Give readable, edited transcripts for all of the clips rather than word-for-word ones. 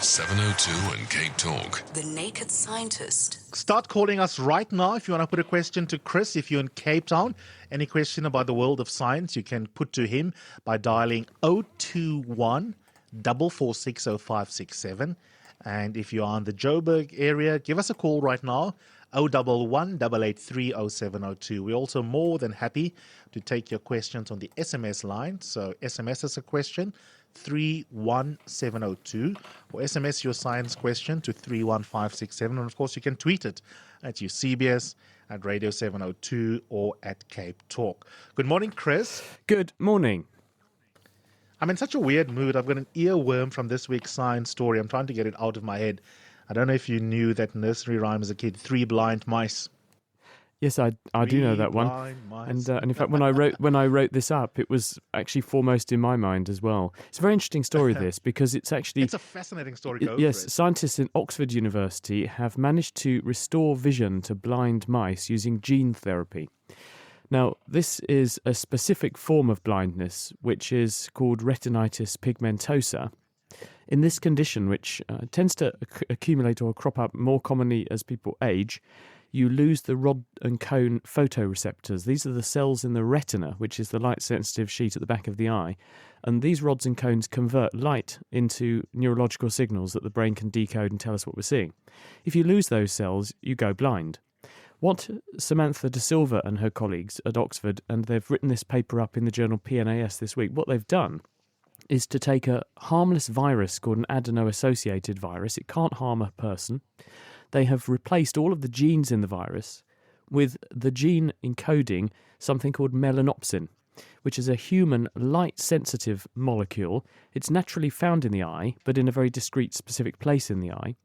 702 and Cape Talk. The Naked Scientist. Start calling us right now if you want to put a question to Chris. If you're in Cape Town, any question about the world of science, you can put to him by dialing 021 446 0567. And if you are in the Joburg area, give us a call right now, 011 883 0702. We're also more than happy to take your questions on the SMS line. So SMS us a question, 31702, or SMS your science question to 31567. And of course, you can tweet it at Eusebius, at Radio 702, or at Cape Talk. Good morning, Chris. Good morning. I'm in such a weird mood. I've got an earworm from this week's science story. I'm trying to get it out of my head. I don't know if you knew that nursery rhyme as a kid, Three Blind Mice. Yes, I do know that one. And in fact, when I wrote this up, it was actually foremost in my mind as well. It's a very interesting story, this, because it's a fascinating story. Yes, scientists in Oxford University have managed to restore vision to blind mice using gene therapy. Now, this is a specific form of blindness, which is called retinitis pigmentosa. In this condition, which tends to accumulate or crop up more commonly as people age, you lose the rod and cone photoreceptors. These are the cells in the retina, which is the light-sensitive sheet at the back of the eye. And these rods and cones convert light into neurological signals that the brain can decode and tell us what we're seeing. If you lose those cells, you go blind. What Samantha De Silva and her colleagues at Oxford, and they've written this paper up in the journal PNAS this week, what they've done is to take a harmless virus called an adeno-associated virus. It can't harm a person. They have replaced all of the genes in the virus with the gene encoding something called melanopsin, which is a human light-sensitive molecule. It's naturally found in the eye, but in a very discrete, specific place in the eye.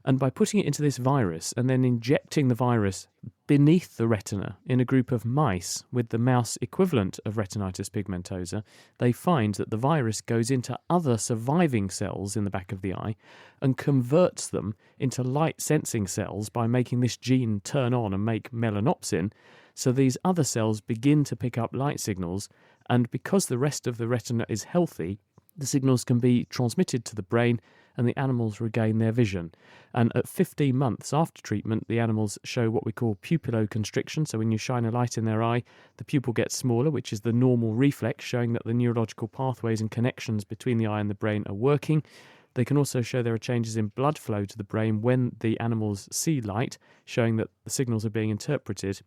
And by putting it into this virus and then injecting the virus beneath the retina in a group of mice with the mouse equivalent of retinitis pigmentosa, they find that the virus goes into other surviving cells in the back of the eye and converts them into light-sensing cells by making this gene turn on and make melanopsin. So these other cells begin to pick up light signals, and because the rest of the retina is healthy, the signals can be transmitted to the brain and the animals regain their vision. And at 15 months after treatment, the animals show what we call pupilloconstriction. So when you shine a light in their eye, the pupil gets smaller, which is the normal reflex, showing that the neurological pathways and connections between the eye and the brain are working. They can also show there are changes in blood flow to the brain when the animals see light, showing that the signals are being interpreted.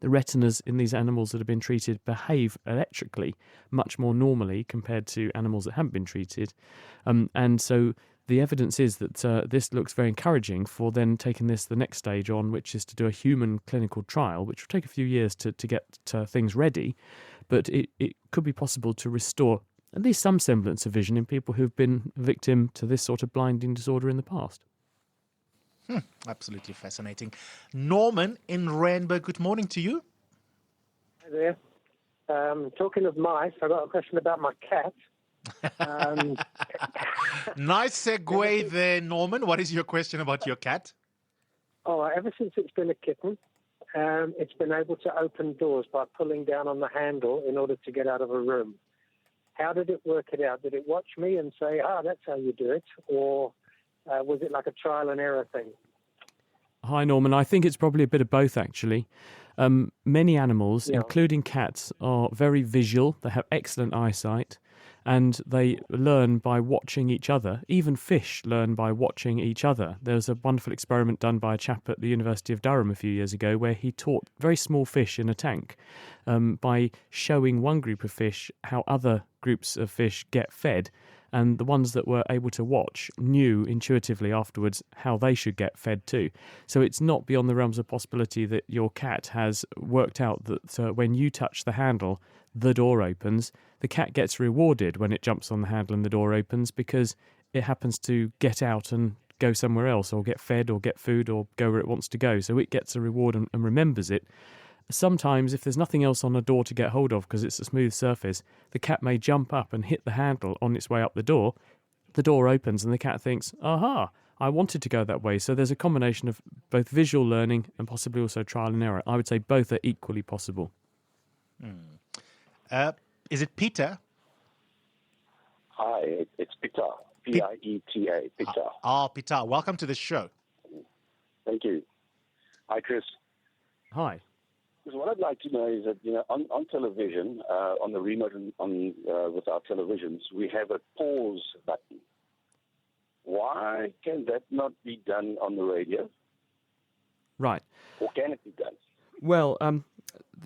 The retinas in these animals that have been treated behave electrically much more normally compared to animals that haven't been treated. And so the evidence is that this looks very encouraging for then taking this the next stage on, which is to do a human clinical trial, which will take a few years to get things ready. But it could be possible to restore at least some semblance of vision in people who've been victim to this sort of blinding disorder in the past. Absolutely fascinating. Norman in Randburg, good morning to you. Hi there. Talking of mice, I've got a question about my cat. Nice segue there, Norman. What is your question about your cat? Ever since it's been a kitten, it's been able to open doors by pulling down on the handle in order to get out of a room. How did it work it out? Did it watch me and say, that's how you do it? Or was it like a trial and error thing? Hi, Norman. I think it's probably a bit of both, actually. Many animals, including cats, are very visual. They have excellent eyesight, and they learn by watching each other. Even fish learn by watching each other. There was a wonderful experiment done by a chap at the University of Durham a few years ago where he taught very small fish in a tank by showing one group of fish how other groups of fish get fed. And the ones that were able to watch knew intuitively afterwards how they should get fed too. So it's not beyond the realms of possibility that your cat has worked out that when you touch the handle, the door opens. The cat gets rewarded when it jumps on the handle and the door opens because it happens to get out and go somewhere else or get fed or get food or go where it wants to go. So it gets a reward and remembers it. Sometimes, if there's nothing else on a door to get hold of because it's a smooth surface, the cat may jump up and hit the handle on its way up the door. The door opens and the cat thinks, aha, I wanted to go that way. So there's a combination of both visual learning and possibly also trial and error. I would say both are equally possible. Is it Peter? Hi, it's Peter. Pieta, Pita. Pita, welcome to the show. Thank you. Hi, Chris. Hi. So what I'd like to know is that, on television, on the remote with our televisions, we have a pause button. Why can that not be done on the radio? Right. Or can it be done? Well,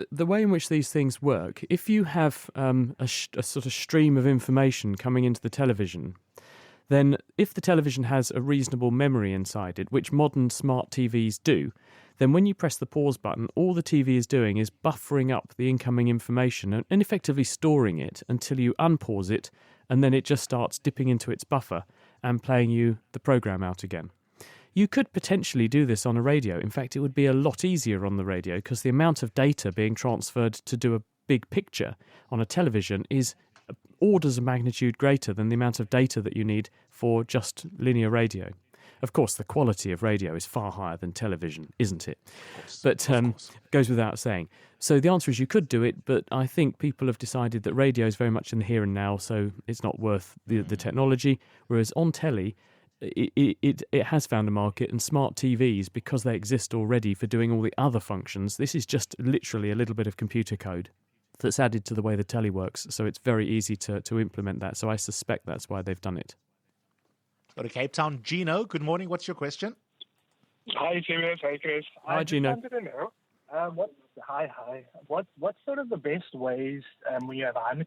the way in which these things work, if you have a sort of stream of information coming into the television, then if the television has a reasonable memory inside it, which modern smart TVs do, then when you press the pause button, all the TV is doing is buffering up the incoming information and effectively storing it until you unpause it, and then it just starts dipping into its buffer and playing you the program out again. You could potentially do this on a radio. In fact, it would be a lot easier on the radio because the amount of data being transferred to do a big picture on a television is orders of magnitude greater than the amount of data that you need for just linear radio. Of course, the quality of radio is far higher than television, isn't it? But goes without saying. So the answer is you could do it, but I think people have decided that radio is very much in the here and now, so it's not worth the technology. Whereas on telly, it has found a market, and smart TVs, because they exist already for doing all the other functions, this is just literally a little bit of computer code that's added to the way the telly works, so it's very easy to implement that. So I suspect that's why they've done it. Go to Cape Town. Gino, good morning. What's your question? Hi, Sirius. Hi, Chris. Hi, Gino. I just wanted to know, what's sort of the best ways when you have high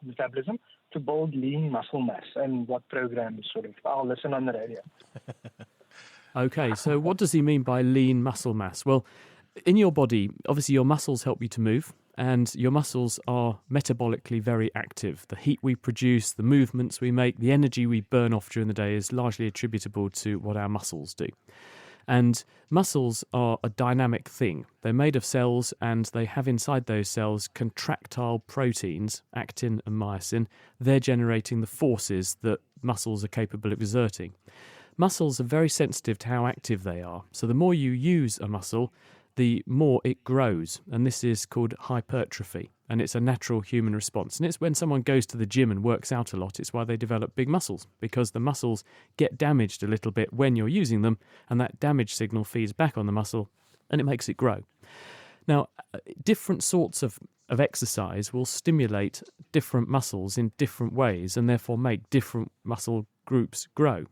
metabolism to build lean muscle mass, and what programs I'll listen on the radio. Okay, so what does he mean by lean muscle mass? Well, in your body, obviously your muscles help you to move, and your muscles are metabolically very active. The heat we produce, the movements we make, the energy we burn off during the day is largely attributable to what our muscles do. And muscles are a dynamic thing. They're made of cells, and they have inside those cells contractile proteins, actin and myosin. They're generating the forces that muscles are capable of exerting. Muscles are very sensitive to how active they are. So the more you use a muscle, the more it grows, and this is called hypertrophy, and it's a natural human response. And it's when someone goes to the gym and works out a lot, it's why they develop big muscles, because the muscles get damaged a little bit when you're using them, and that damage signal feeds back on the muscle, and it makes it grow. Now, different sorts of exercise will stimulate different muscles in different ways, and therefore make different muscle groups grow.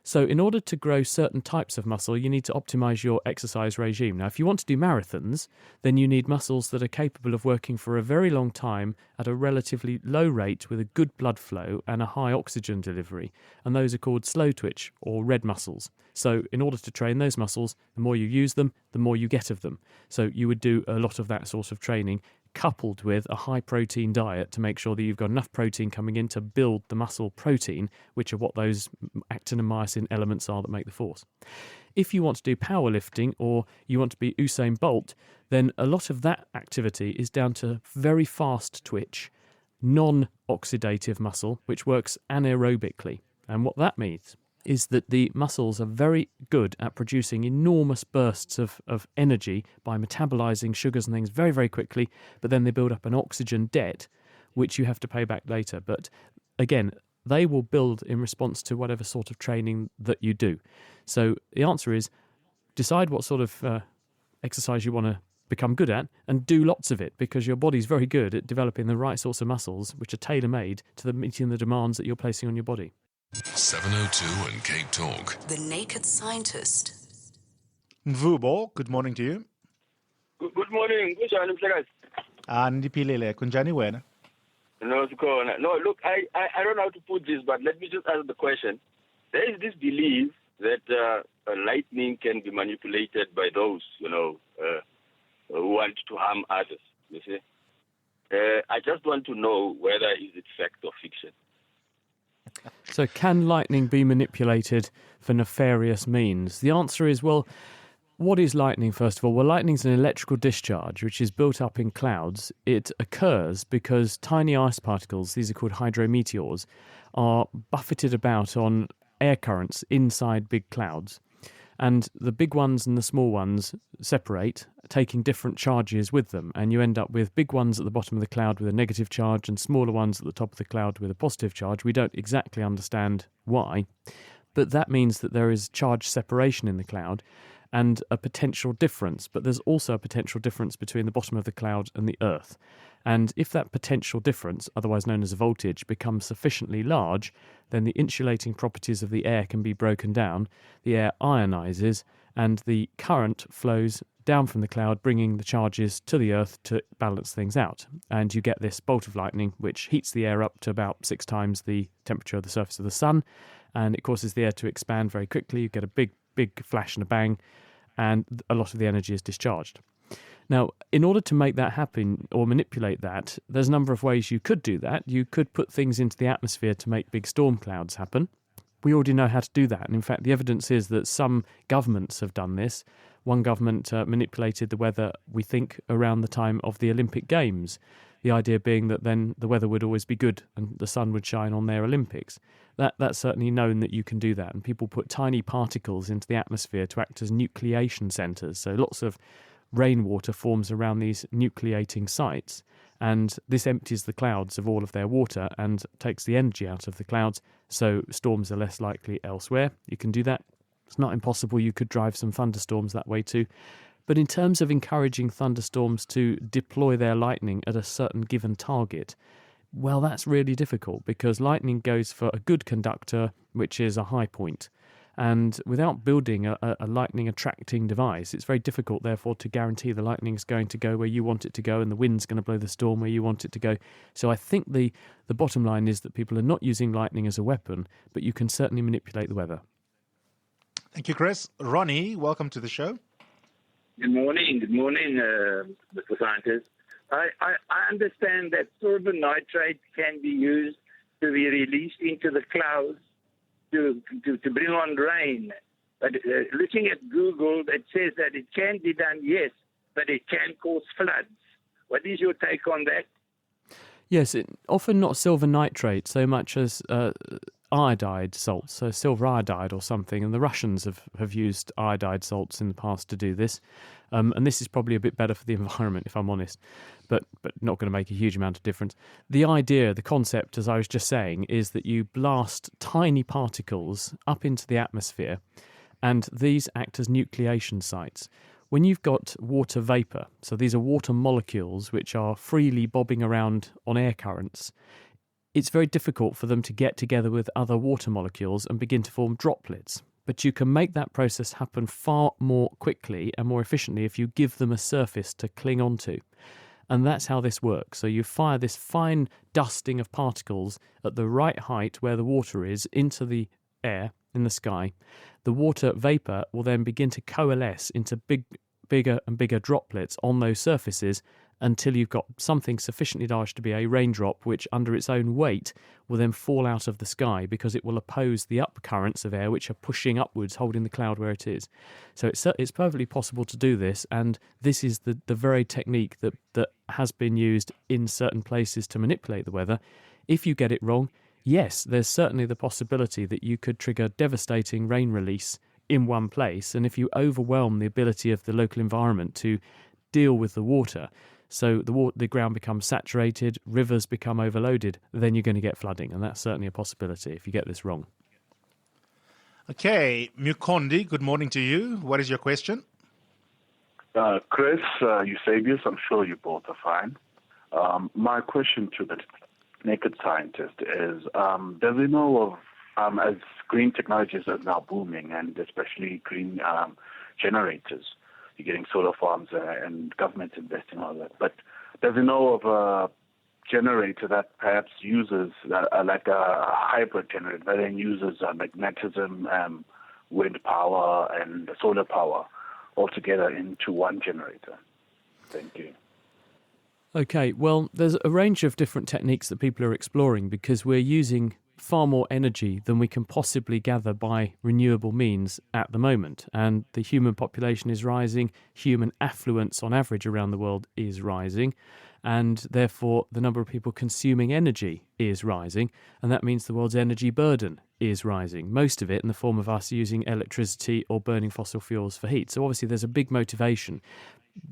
So in order to grow certain types of muscle, you need to optimize your exercise regime. Now, if you want to do marathons, then you need muscles that are capable of working for a very long time at a relatively low rate with a good blood flow and a high oxygen delivery. And those are called slow twitch or red muscles. So in order to train those muscles, the more you use them, the more you get of them. So you would do a lot of that sort of training, coupled with a high protein diet to make sure that you've got enough protein coming in to build the muscle protein, which are what those actin and myosin elements are that make the force. If you want to do powerlifting, or you want to be Usain Bolt, then a lot of that activity is down to very fast twitch, non-oxidative muscle, which works anaerobically. And what that means is that the muscles are very good at producing enormous bursts of energy by metabolizing sugars and things very, very quickly, but then they build up an oxygen debt, which you have to pay back later. But again, they will build in response to whatever sort of training that you do. So the answer is, decide what sort of exercise you want to become good at and do lots of it, because your body's very good at developing the right sorts of muscles which are tailor-made to meeting the demands that you're placing on your body. 702 and Cape Talk. The Naked Scientist. Mvubo, good morning to you. Good morning. Kunjani mhlekazi? Ndiphilile, kunjani wena? No, look, I don't know how to put this, but let me just answer the question. There is this belief that lightning can be manipulated by those, who want to harm others, you see. I just want to know whether is it fact or fiction. So can lightning be manipulated for nefarious means? The answer is, well, what is lightning, first of all? Well, lightning is an electrical discharge which is built up in clouds. It occurs because tiny ice particles, these are called hydrometeors, are buffeted about on air currents inside big clouds. And the big ones and the small ones separate, taking different charges with them. And you end up with big ones at the bottom of the cloud with a negative charge and smaller ones at the top of the cloud with a positive charge. We don't exactly understand why, but that means that there is charge separation in the cloud and a potential difference. But there's also a potential difference between the bottom of the cloud and the Earth. And if that potential difference, otherwise known as a voltage, becomes sufficiently large, then the insulating properties of the air can be broken down, the air ionizes, and the current flows down from the cloud, bringing the charges to the Earth to balance things out. And you get this bolt of lightning, which heats the air up to about 6 times the temperature of the surface of the sun, and it causes the air to expand very quickly. You get a big flash and a bang, and a lot of the energy is discharged. Now, in order to make that happen or manipulate that, there's a number of ways you could do that. You could put things into the atmosphere to make big storm clouds happen. We already know how to do that. And in fact, the evidence is that some governments have done this. One government manipulated the weather, we think, around the time of the Olympic Games. The idea being that then the weather would always be good and the sun would shine on their Olympics. That's certainly known that you can do that. And people put tiny particles into the atmosphere to act as nucleation centres. So lots of rainwater forms around these nucleating sites, and this empties the clouds of all of their water and takes the energy out of the clouds, so storms are less likely elsewhere. You can do that. It's not impossible. You could drive some thunderstorms that way too. But in terms of encouraging thunderstorms to deploy their lightning at a certain given target, well, that's really difficult because lightning goes for a good conductor, which is a high point. And without building a lightning attracting device, it's very difficult, therefore, to guarantee the lightning is going to go where you want it to go and the wind's going to blow the storm where you want it to go. So I think the bottom line is that people are not using lightning as a weapon, but you can certainly manipulate the weather. Thank you, Chris. Ronnie, welcome to the show. Good morning, Mr. Scientist. I understand that silver nitrate can be used to be released into the clouds to bring on rain. But looking at Google, it says that it can be done, yes, but it can cause floods. What is your take on that? Yes, often not silver nitrate so much as iodide salts, so silver iodide or something, and the Russians have used iodide salts in the past to do this, and this is probably a bit better for the environment, if I'm honest, but not going to make a huge amount of difference. The idea, the concept, as I was just saying, is that you blast tiny particles up into the atmosphere, and these act as nucleation sites. When you've got water vapour, so these are water molecules which are freely bobbing around on air currents, it's very difficult for them to get together with other water molecules and begin to form droplets. But you can make that process happen far more quickly and more efficiently if you give them a surface to cling onto. And that's how this works. So you fire this fine dusting of particles at the right height where the water is into the air in the sky. The water vapour will then begin to coalesce into bigger and bigger droplets on those surfaces until you've got something sufficiently large to be a raindrop, which under its own weight will then fall out of the sky because it will oppose the up currents of air which are pushing upwards, holding the cloud where it is. So it's perfectly possible to do this, and this is the very technique that has been used in certain places to manipulate the weather. If you get it wrong, yes, there's certainly the possibility that you could trigger devastating rain release in one place, and if you overwhelm the ability of the local environment to deal with the water, so the ground becomes saturated, rivers become overloaded, then you're going to get flooding, and that's certainly a possibility if you get this wrong. Okay, Mukondi, good morning to you. What is your question? Chris, Eusebius, I'm sure you both are fine. My question to the naked scientist is, does he know of, as green technologies are now booming, and especially green generators, you're getting solar farms and governments investing in all that, but does he know of a generator that perhaps uses like a hybrid generator that then uses magnetism, wind power, and solar power altogether into one generator? Thank you. Okay, well, there's a range of different techniques that people are exploring because we're using far more energy than we can possibly gather by renewable means at the moment. And the human population is rising, human affluence on average around the world is rising, and therefore the number of people consuming energy is rising, and that means the world's energy burden is rising, most of it in the form of us using electricity or burning fossil fuels for heat. So obviously there's a big motivation,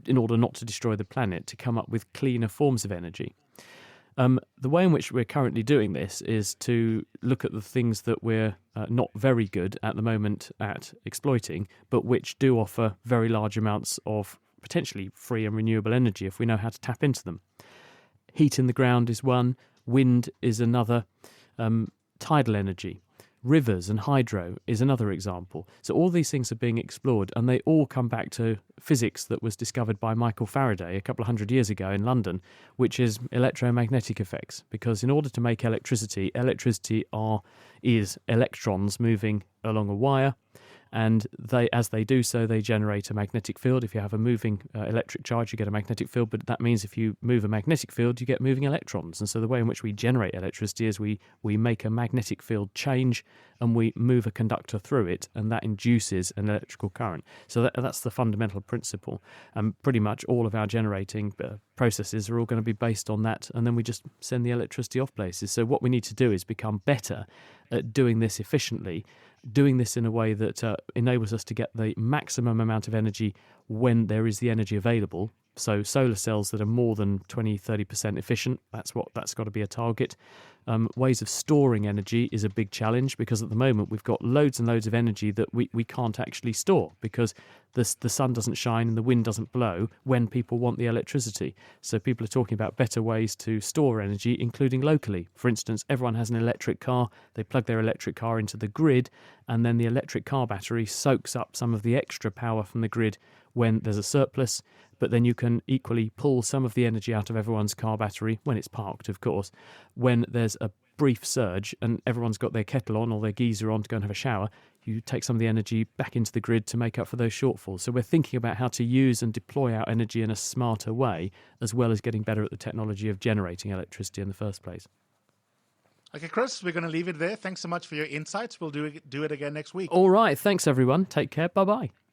in order not to destroy the planet, to come up with cleaner forms of energy. The way in which we're currently doing this is to look at the things that we're not very good at the moment at exploiting, but which do offer very large amounts of potentially free and renewable energy if we know how to tap into them. Heat in the ground is one, wind is another, tidal energy. Rivers and hydro is another example. So all these things are being explored, and they all come back to physics that was discovered by Michael Faraday a couple of hundred years ago in London, which is electromagnetic effects. Because in order to make electricity is electrons moving along a wire, and as they do so, they generate a magnetic field. If you have a moving electric charge, you get a magnetic field, but that means if you move a magnetic field, you get moving electrons. And so the way in which we generate electricity is we make a magnetic field change, and we move a conductor through it, and that induces an electrical current. So that's the fundamental principle. And pretty much all of our generating processes are all going to be based on that, and then we just send the electricity off places. So what we need to do is become better at doing this efficiently, doing this in a way that enables us to get the maximum amount of energy when there is the energy available. So solar cells that are more than 20-30% efficient, that's got to be a target. Ways of storing energy is a big challenge, because at the moment we've got loads and loads of energy that we can't actually store, because the sun doesn't shine and the wind doesn't blow when people want the electricity. So people are talking about better ways to store energy, including locally. For instance, everyone has an electric car, they plug their electric car into the grid, and then the electric car battery soaks up some of the extra power from the grid when there's a surplus, but then you can equally pull some of the energy out of everyone's car battery, when it's parked, of course, when there's a brief surge and everyone's got their kettle on or their geyser on to go and have a shower. You take some of the energy back into the grid to make up for those shortfalls. So we're thinking about how to use and deploy our energy in a smarter way, as well as getting better at the technology of generating electricity in the first place. Okay, Chris, we're going to leave it there. Thanks so much for your insights. We'll do it again next week. All right. Thanks, everyone. Take care. Bye-bye.